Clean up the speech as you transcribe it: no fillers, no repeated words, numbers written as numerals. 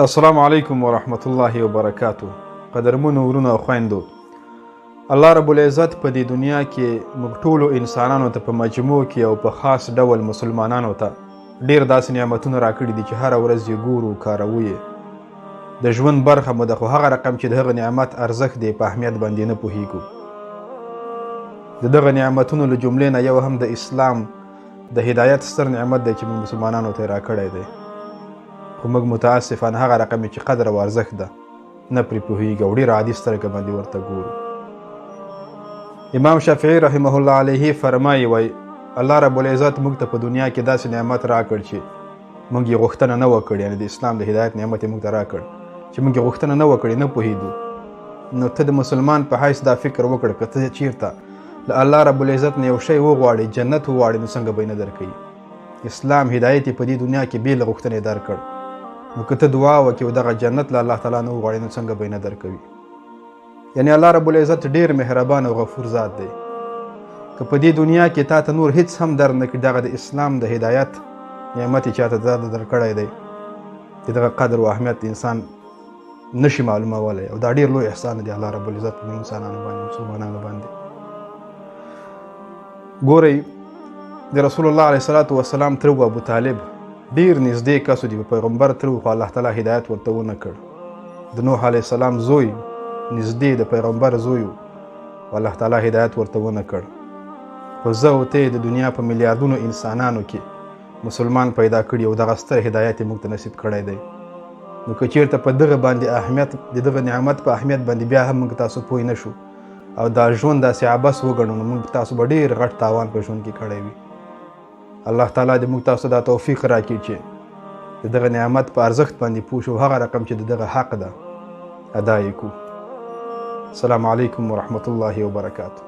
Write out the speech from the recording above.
السلام علیکم ورحمت الله وبرکاتو. قدرمنو ورونو او خویندو، الله رب العزت په دې دنیا کې موږ ټولو انسانانو ته په مجموع کې او په خاص ډول مسلمانانو ته ډیر داسې نعمتونه راکړي دي چې هره ورځ یې ګورو کاروو یې. د ژوند برخه مو ده، خو هغه رقم چې د هغه نعمت ارزښت دی په اهمیت باندې نه پوهیږو. د دغه نعمتونو له جملې نه یو هم د اسلام د هدایت ستر نعمت دی چې موږ مسلمانانو ته یې راکړی دی، خو موږ متاسفانه هغه رقم چې قدر او ارزښت ده نه پرې پوهیږو او ډېر عادي سترګه باندې ورته ګورو. امام شافعي رحمه الله علیه فرمایي، وایي الله رب العزت موږ ته په دنیا کې داسې نعمت راکړ چې موږ یې غوښتنه نه وکړ، یعنې د اسلام د هدایت نعمت یې موږ ته راکړ چې موږ یې غوښتنه نه وکړې، نه پوهېدو. نو ته د مسلمان په حیث دا فکر وکړه که ته چېرته له الله رب العزت نه یو شی وغواړې، جنت وغواړې، نو څنګه به یې نه درکوي؟ اسلام هدایت یې په دې دنیا کې بې له غوښتنې درکړ، نو که ته دعا وکړې او دغه جنت له الله تعالی نه وغواړې نو څنګه به یې نه درکوي؟ یعنې الله رب العزت ډېر مهربان او غفور ذات دی. که په دې دنیا کې تا ته نور هیڅ هم در نه کړي، دغه د اسلام د هدایت نعمت یې چاته دا درکړی دی چې دغه قدر او اهمیت انسان نشي معلومولی، او دا ډېر لوی احسان دی الله رب العزت په انسانانو باندې، مسلمانانو باندې. ګورئ، د رسول الله علیه الصلاة والسلام تره ابو طالب ډیر نږدې کس و، د پیغمبر تره خو الله تعالی هدایت ورته ونه کړ. د نوح علیه السلام زوی نږدې د پیغمبر زوی و، الله تعالی هدایت ورته ونه کړ. خو زه او ته د دنیا په میلیاردونو انسانانو کې مسلمان پیدا کړي او دغه ستر هدایت یې موږ ته نصیب کړی دی. نو که چېرته په دغه باندې اهمیت، د دغه نعمت په اهمیت باندې بیا هم موږ تاسو پوه نه شو او دا ژوند داسې عبث وګڼو، نو موږ تاسو به ډېر غټ تاوان په ژوند کې کړی وي. الله تعالی دې موږ تاسو دا توفیق راکړي چې د دغه نعمت په ارزښت باندې پوه شو، هغه رقم چې د دغه حق ده ادا یې کړو. السلام علیکم ورحمت الله وبرکاتو.